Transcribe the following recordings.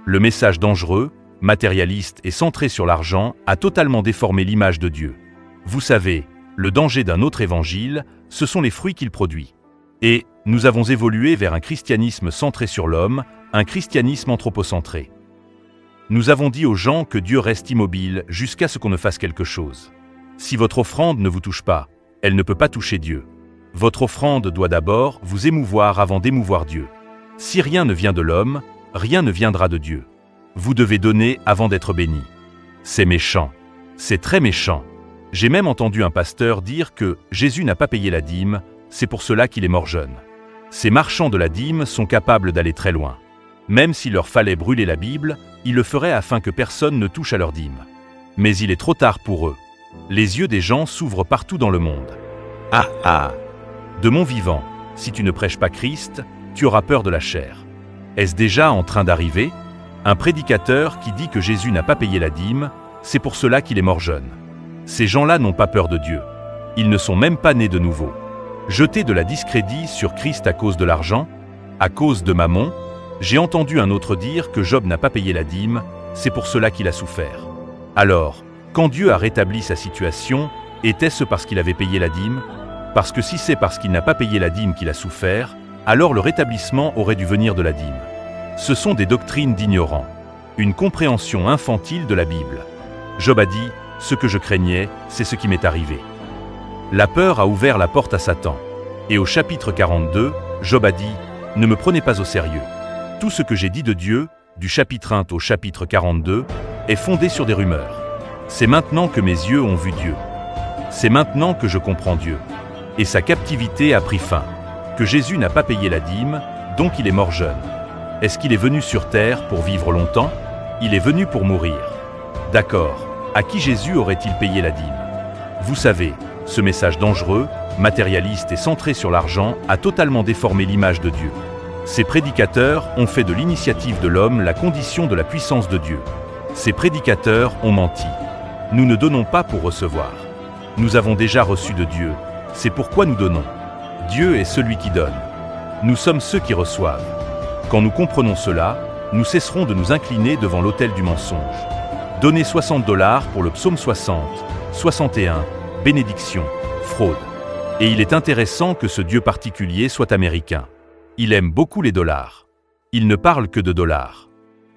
Le message dangereux, matérialiste et centré sur l'argent a totalement déformé l'image de Dieu. Vous savez, le danger d'un autre évangile, ce sont les fruits qu'il produit. Et nous avons évolué vers un christianisme centré sur l'homme, un christianisme anthropocentré. Nous avons dit aux gens que Dieu reste immobile jusqu'à ce qu'on ne fasse quelque chose. Si votre offrande ne vous touche pas, elle ne peut pas toucher Dieu. Votre offrande doit d'abord vous émouvoir avant d'émouvoir Dieu. Si rien ne vient de l'homme, rien ne viendra de Dieu. Vous devez donner avant d'être béni. C'est méchant. C'est très méchant. J'ai même entendu un pasteur dire que Jésus n'a pas payé la dîme, c'est pour cela qu'il est mort jeune. Ces marchands de la dîme sont capables d'aller très loin. Même s'il leur fallait brûler la Bible, ils le feraient afin que personne ne touche à leur dîme. Mais il est trop tard pour eux. Les yeux des gens s'ouvrent partout dans le monde. Ah ah! De mon vivant, si tu ne prêches pas Christ, tu auras peur de la chair. Est-ce déjà en train d'arriver? Un prédicateur qui dit que Jésus n'a pas payé la dîme, c'est pour cela qu'il est mort jeune. Ces gens-là n'ont pas peur de Dieu. Ils ne sont même pas nés de nouveau. Jeter de la discrédit sur Christ à cause de l'argent, à cause de Mammon. J'ai entendu un autre dire que Job n'a pas payé la dîme, c'est pour cela qu'il a souffert. Alors, quand Dieu a rétabli sa situation, était-ce parce qu'il avait payé la dîme? Parce que si c'est parce qu'il n'a pas payé la dîme qu'il a souffert, alors le rétablissement aurait dû venir de la dîme. Ce sont des doctrines d'ignorants, une compréhension infantile de la Bible. Job a dit, ce que je craignais, c'est ce qui m'est arrivé. La peur a ouvert la porte à Satan. Et au chapitre 42, Job a dit, ne me prenez pas au sérieux. Tout ce que j'ai dit de Dieu, du chapitre 1 au chapitre 42, est fondé sur des rumeurs. C'est maintenant que mes yeux ont vu Dieu. C'est maintenant que je comprends Dieu. Et sa captivité a pris fin. Que Jésus n'a pas payé la dîme, donc il est mort jeune. Est-ce qu'il est venu sur terre pour vivre longtemps? Il est venu pour mourir. D'accord. À qui Jésus aurait-il payé la dîme? Vous savez, ce message dangereux, matérialiste et centré sur l'argent a totalement déformé l'image de Dieu. Ces prédicateurs ont fait de l'initiative de l'homme la condition de la puissance de Dieu. Ces prédicateurs ont menti. Nous ne donnons pas pour recevoir. Nous avons déjà reçu de Dieu. C'est pourquoi nous donnons. Dieu est celui qui donne. Nous sommes ceux qui reçoivent. Quand nous comprenons cela, nous cesserons de nous incliner devant l'autel du mensonge. Donnez $60 pour le psaume 60, 61, bénédiction, fraude. Et il est intéressant que ce Dieu particulier soit américain. Il aime beaucoup les dollars. Il ne parle que de dollars.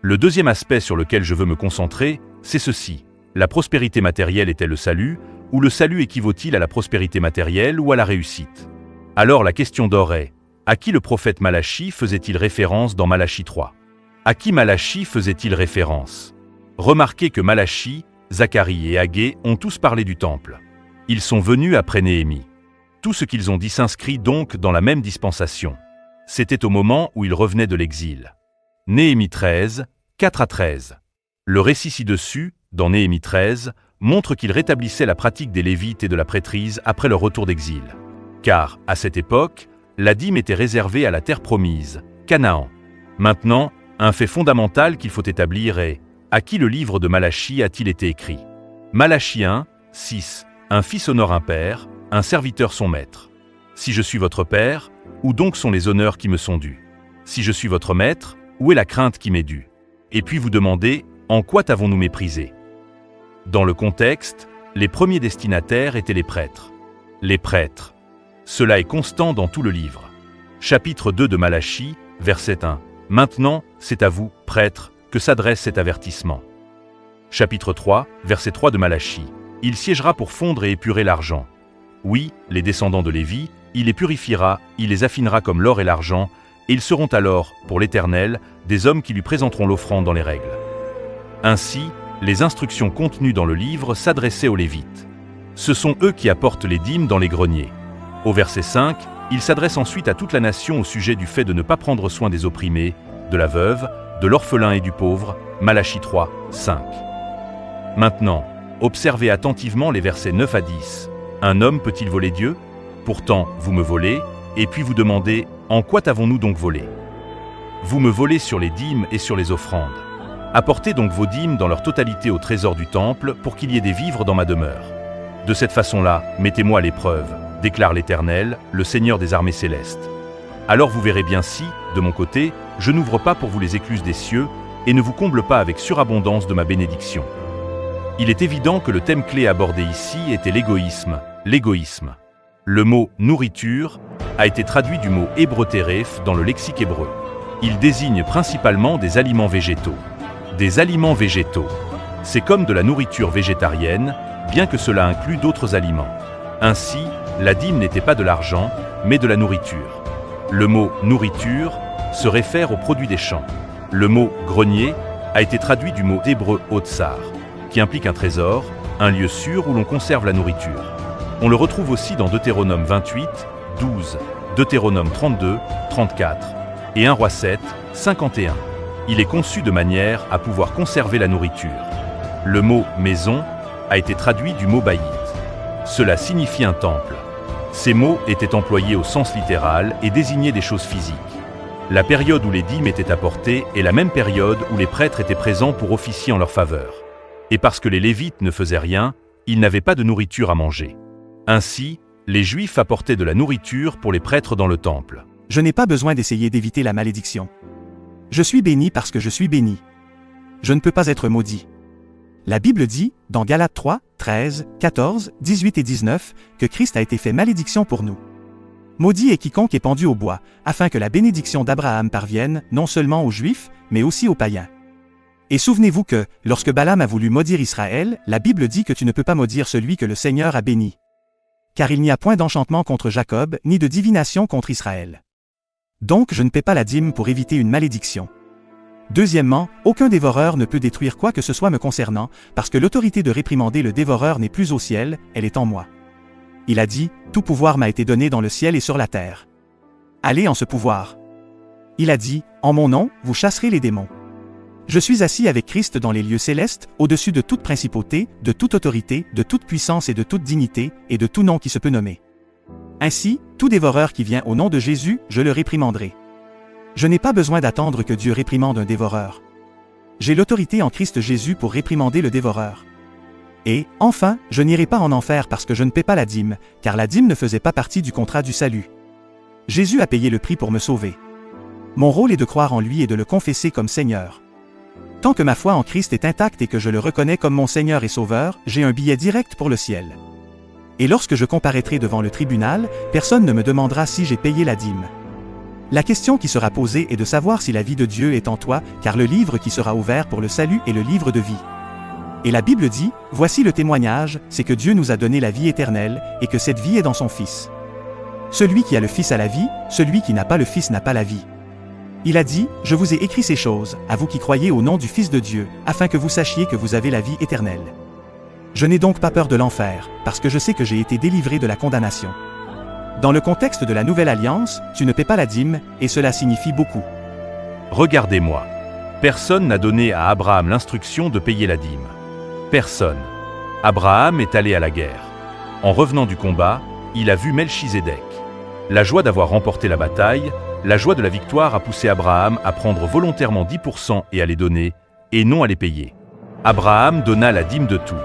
Le deuxième aspect sur lequel je veux me concentrer, c'est ceci. La prospérité matérielle est-elle le salut, ou le salut équivaut-il à la prospérité matérielle ou à la réussite? Alors la question d'or est, à qui le prophète Malachie faisait-il référence dans Malachie 3? À qui Malachie faisait-il référence? Remarquez que Malachie, Zacharie et Agé ont tous parlé du temple. Ils sont venus après Néhémie. Tout ce qu'ils ont dit s'inscrit donc dans la même dispensation. C'était au moment où ils revenaient de l'exil. Néhémie 13, 4 à 13. Le récit ci-dessus, dans Néhémie 13, montre qu'il rétablissait la pratique des Lévites et de la prêtrise après leur retour d'exil. Car, à cette époque, la dîme était réservée à la terre promise, Canaan. Maintenant, un fait fondamental qu'il faut établir est « À qui le livre de Malachie a-t-il été écrit ?» Malachie 1, 6. Un fils honore un père, un serviteur son maître. Si je suis votre père, où donc sont les honneurs qui me sont dus? Si je suis votre maître, où est la crainte qui m'est due? Et puis vous demandez, en quoi t'avons-nous méprisé? Dans le contexte, les premiers destinataires étaient les prêtres. Les prêtres. Cela est constant dans tout le livre. Chapitre 2 de Malachie, verset 1. Maintenant, c'est à vous, prêtres, que s'adresse cet avertissement. Chapitre 3, verset 3 de Malachie. Il siégera pour fondre et épurer l'argent. Oui, les descendants de Lévi, il les purifiera, il les affinera comme l'or et l'argent, et ils seront alors, pour l'Éternel, des hommes qui lui présenteront l'offrande dans les règles. Ainsi, les instructions contenues dans le livre s'adressaient aux Lévites. Ce sont eux qui apportent les dîmes dans les greniers. Au verset 5, il s'adresse ensuite à toute la nation au sujet du fait de ne pas prendre soin des opprimés, de la veuve, de l'orphelin et du pauvre, Malachie 3, 5. Maintenant, observez attentivement les versets 9 à 10. Un homme peut-il voler Dieu? Pourtant, vous me volez, et puis vous demandez, en quoi t'avons-nous donc volé? Vous me volez sur les dîmes et sur les offrandes. Apportez donc vos dîmes dans leur totalité au trésor du temple pour qu'il y ait des vivres dans ma demeure. De cette façon-là, mettez-moi à l'épreuve, déclare l'Éternel, le Seigneur des armées célestes. Alors vous verrez bien si, de mon côté, je n'ouvre pas pour vous les écluses des cieux, et ne vous comble pas avec surabondance de ma bénédiction. Il est évident que le thème clé abordé ici était l'égoïsme. L'égoïsme. Le mot « nourriture » a été traduit du mot hébreu teref dans le lexique hébreu. Il désigne principalement des aliments végétaux. Des aliments végétaux. C'est comme de la nourriture végétarienne, bien que cela inclue d'autres aliments. Ainsi, la dîme n'était pas de l'argent, mais de la nourriture. Le mot « nourriture » se réfère aux produits des champs. Le mot « grenier » a été traduit du mot hébreu « otsar », qui implique un trésor, un lieu sûr où l'on conserve la nourriture. On le retrouve aussi dans Deutéronome 28, 12, Deutéronome 32, 34 et 1 Roi 7, 51. Il est conçu de manière à pouvoir conserver la nourriture. Le mot « maison » a été traduit du mot « baït ». Cela signifie un temple. Ces mots étaient employés au sens littéral et désignaient des choses physiques. La période où les dîmes étaient apportées est la même période où les prêtres étaient présents pour officier en leur faveur. Et parce que les Lévites ne faisaient rien, ils n'avaient pas de nourriture à manger. Ainsi, les Juifs apportaient de la nourriture pour les prêtres dans le temple. Je n'ai pas besoin d'essayer d'éviter la malédiction. Je suis béni parce que je suis béni. Je ne peux pas être maudit. La Bible dit, dans Galates 3, 13, 14, 18 et 19, que Christ a été fait malédiction pour nous. Maudit est quiconque est pendu au bois, afin que la bénédiction d'Abraham parvienne non seulement aux Juifs, mais aussi aux païens. Et souvenez-vous que, lorsque Balaam a voulu maudire Israël, la Bible dit que tu ne peux pas maudire celui que le Seigneur a béni. Car il n'y a point d'enchantement contre Jacob, ni de divination contre Israël. Donc je ne paie pas la dîme pour éviter une malédiction. Deuxièmement, aucun dévoreur ne peut détruire quoi que ce soit me concernant, parce que l'autorité de réprimander le dévoreur n'est plus au ciel, elle est en moi. Il a dit, tout pouvoir m'a été donné dans le ciel et sur la terre. Allez en ce pouvoir. Il a dit, en mon nom, vous chasserez les démons. Je suis assis avec Christ dans les lieux célestes, au-dessus de toute principauté, de toute autorité, de toute puissance et de toute dignité, et de tout nom qui se peut nommer. Ainsi, tout dévoreur qui vient au nom de Jésus, je le réprimanderai. Je n'ai pas besoin d'attendre que Dieu réprimande un dévoreur. J'ai l'autorité en Christ Jésus pour réprimander le dévoreur. Et, enfin, je n'irai pas en enfer parce que je ne paie pas la dîme, car la dîme ne faisait pas partie du contrat du salut. Jésus a payé le prix pour me sauver. Mon rôle est de croire en lui et de le confesser comme Seigneur. Tant que ma foi en Christ est intacte et que je le reconnais comme mon Seigneur et Sauveur, j'ai un billet direct pour le ciel. Et lorsque je comparaîtrai devant le tribunal, personne ne me demandera si j'ai payé la dîme. La question qui sera posée est de savoir si la vie de Dieu est en toi, car le livre qui sera ouvert pour le salut est le livre de vie. Et la Bible dit, voici le témoignage, c'est que Dieu nous a donné la vie éternelle, et que cette vie est dans son Fils. Celui qui a le Fils a la vie, celui qui n'a pas le Fils n'a pas la vie. Il a dit, je vous ai écrit ces choses, à vous qui croyez au nom du Fils de Dieu, afin que vous sachiez que vous avez la vie éternelle. Je n'ai donc pas peur de l'enfer, parce que je sais que j'ai été délivré de la condamnation. Dans le contexte de la Nouvelle Alliance, tu ne paies pas la dîme, et cela signifie beaucoup. Regardez-moi. Personne n'a donné à Abraham l'instruction de payer la dîme. Personne. Abraham est allé à la guerre. En revenant du combat, il a vu Melchizedek. La joie d'avoir remporté la bataille, la joie de la victoire a poussé Abraham à prendre volontairement 10% et à les donner, et non à les payer. Abraham donna la dîme de tout.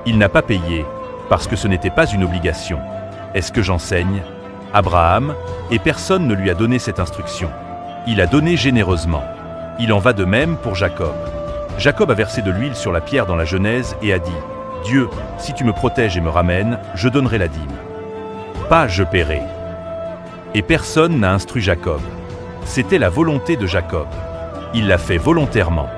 Il n'a pas payé, parce que ce n'était pas une obligation. Est-ce que j'enseigne? Abraham, et personne ne lui a donné cette instruction. Il a donné généreusement. Il en va de même pour Jacob. Jacob a versé de l'huile sur la pierre dans la Genèse et a dit, « Dieu, si tu me protèges et me ramènes, je donnerai la dîme. » Pas « je paierai ». Et personne n'a instruit Jacob. C'était la volonté de Jacob. Il l'a fait volontairement.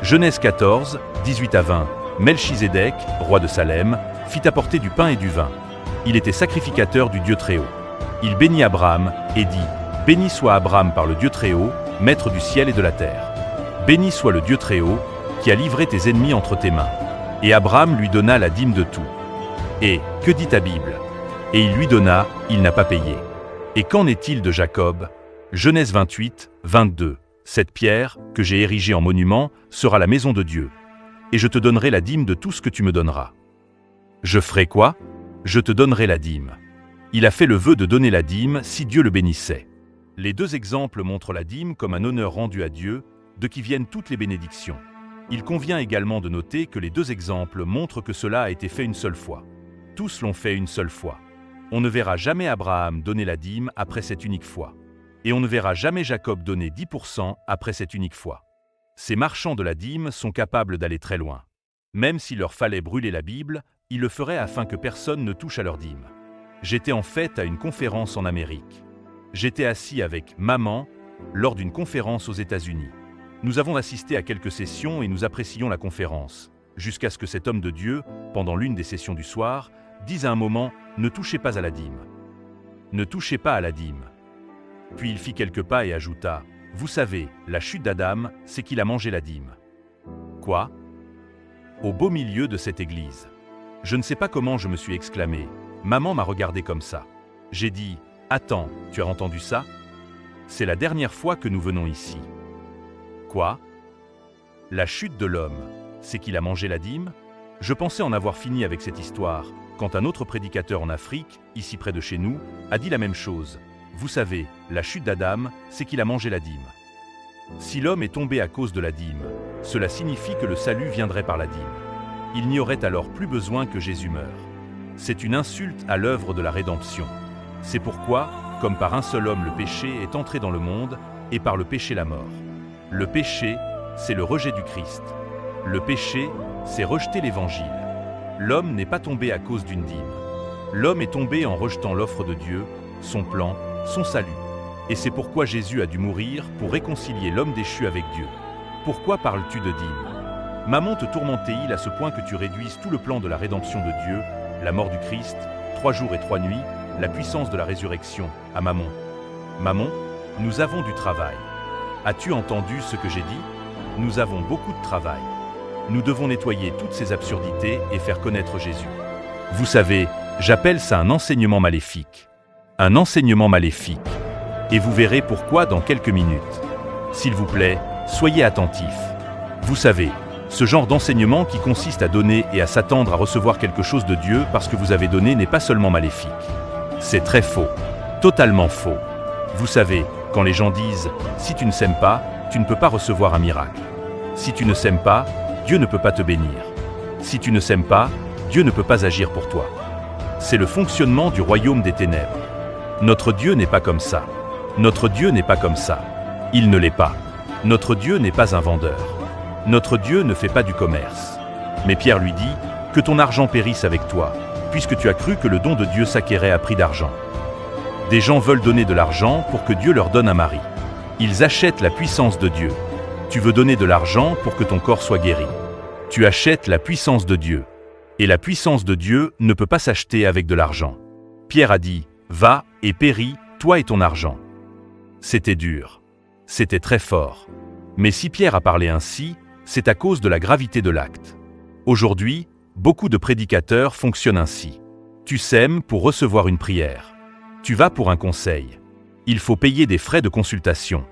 Genèse 14, 18 à 20. Melchizedek, roi de Salem, fit apporter du pain et du vin. Il était sacrificateur du Dieu Très-Haut. Il bénit Abraham et dit, « Béni soit Abraham par le Dieu Très-Haut, maître du ciel et de la terre. Béni soit le Dieu Très-Haut, qui a livré tes ennemis entre tes mains. » Et Abraham lui donna la dîme de tout. Et, que dit ta Bible? Et il lui donna, il n'a pas payé. Et qu'en est-il de Jacob? Genèse 28, 22. Cette pierre, que j'ai érigée en monument, sera la maison de Dieu. Et je te donnerai la dîme de tout ce que tu me donneras. Je ferai quoi? Je te donnerai la dîme. Il a fait le vœu de donner la dîme si Dieu le bénissait. Les deux exemples montrent la dîme comme un honneur rendu à Dieu, de qui viennent toutes les bénédictions. Il convient également de noter que les deux exemples montrent que cela a été fait une seule fois. Tous l'ont fait une seule fois. On ne verra jamais Abraham donner la dîme après cette unique fois. Et on ne verra jamais Jacob donner 10% après cette unique fois. Ces marchands de la dîme sont capables d'aller très loin. Même s'il leur fallait brûler la Bible, ils le feraient afin que personne ne touche à leur dîme. J'étais en fait à une conférence en Amérique. J'étais assis avec maman lors d'une conférence aux États-Unis. Nous avons assisté à quelques sessions et nous apprécions la conférence, jusqu'à ce que cet homme de Dieu, pendant l'une des sessions du soir, dise à un moment « Ne touchez pas à la dîme. Ne touchez pas à la dîme. » Puis il fit quelques pas et ajouta « Vous savez, la chute d'Adam, c'est qu'il a mangé la dîme. » Quoi ? Au beau milieu de cette église. Je ne sais pas comment je me suis exclamé. Maman m'a regardé comme ça. J'ai dit « Attends, tu as entendu ça ? C'est la dernière fois que nous venons ici. » Quoi ? La chute de l'homme, c'est qu'il a mangé la dîme ? Je pensais en avoir fini avec cette histoire, quand un autre prédicateur en Afrique, ici près de chez nous, a dit la même chose. Vous savez, la chute d'Adam, c'est qu'il a mangé la dîme. Si l'homme est tombé à cause de la dîme, cela signifie que le salut viendrait par la dîme. Il n'y aurait alors plus besoin que Jésus meure. C'est une insulte à l'œuvre de la rédemption. C'est pourquoi, comme par un seul homme le péché est entré dans le monde, et par le péché la mort. Le péché, c'est le rejet du Christ. Le péché, c'est rejeter l'Évangile. L'homme n'est pas tombé à cause d'une dîme. L'homme est tombé en rejetant l'offre de Dieu, son plan, son salut. Et c'est pourquoi Jésus a dû mourir pour réconcilier l'homme déchu avec Dieu. Pourquoi parles-tu de dîme ? Maman te tourmentait-il à ce point que tu réduises tout le plan de la rédemption de Dieu, la mort du Christ, 3 jours et 3 nuits, la puissance de la résurrection, à Maman ? Maman, nous avons du travail. As-tu entendu ce que j'ai dit ? Nous avons beaucoup de travail. Nous devons nettoyer toutes ces absurdités et faire connaître Jésus. Vous savez, j'appelle ça un enseignement maléfique. Un enseignement maléfique. Et vous verrez pourquoi dans quelques minutes. S'il vous plaît, soyez attentifs. Vous savez, ce genre d'enseignement qui consiste à donner et à s'attendre à recevoir quelque chose de Dieu parce que vous avez donné n'est pas seulement maléfique. C'est très faux. Totalement faux. Vous savez, quand les gens disent « Si tu ne sèmes pas, tu ne peux pas recevoir un miracle. Si tu ne sèmes pas, Dieu ne peut pas te bénir. Si tu ne sèmes pas, Dieu ne peut pas agir pour toi. » C'est le fonctionnement du royaume des ténèbres. Notre Dieu n'est pas comme ça. Notre Dieu n'est pas comme ça. Il ne l'est pas. Notre Dieu n'est pas un vendeur. Notre Dieu ne fait pas du commerce. Mais Pierre lui dit « Que ton argent périsse avec toi, puisque tu as cru que le don de Dieu s'acquérait à prix d'argent. » Des gens veulent donner de l'argent pour que Dieu leur donne un mari. Ils achètent la puissance de Dieu. Tu veux donner de l'argent pour que ton corps soit guéri. Tu achètes la puissance de Dieu. Et la puissance de Dieu ne peut pas s'acheter avec de l'argent. Pierre a dit « Va et péris, toi et ton argent. » C'était dur. C'était très fort. Mais si Pierre a parlé ainsi, c'est à cause de la gravité de l'acte. Aujourd'hui, beaucoup de prédicateurs fonctionnent ainsi. Tu sèmes pour recevoir une prière. Tu vas pour un conseil. Il faut payer des frais de consultation.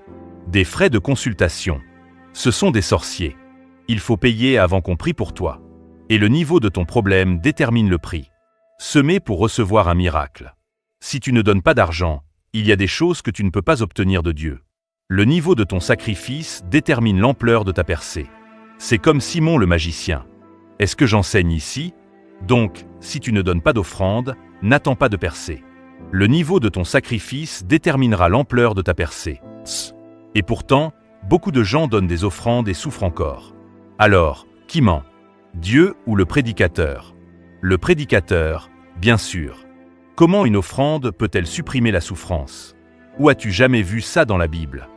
Des frais de consultation. Ce sont des sorciers. Il faut payer avant qu'on prie pour toi. Et le niveau de ton problème détermine le prix. Semer pour recevoir un miracle. Si tu ne donnes pas d'argent, il y a des choses que tu ne peux pas obtenir de Dieu. Le niveau de ton sacrifice détermine l'ampleur de ta percée. C'est comme Simon le magicien. Est-ce que j'enseigne ici ? Donc, si tu ne donnes pas d'offrande, n'attends pas de percée. Le niveau de ton sacrifice déterminera l'ampleur de ta percée. Et pourtant, beaucoup de gens donnent des offrandes et souffrent encore. Alors, qui ment ? Dieu ou le prédicateur ? Le prédicateur, bien sûr. Comment une offrande peut-elle supprimer la souffrance ? Où as-tu jamais vu ça dans la Bible ?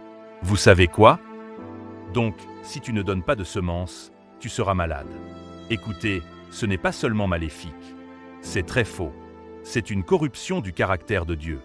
Vous savez quoi ? Donc, si tu ne donnes pas de semences, tu seras malade. Écoutez, ce n'est pas seulement maléfique. C'est très faux. C'est une corruption du caractère de Dieu.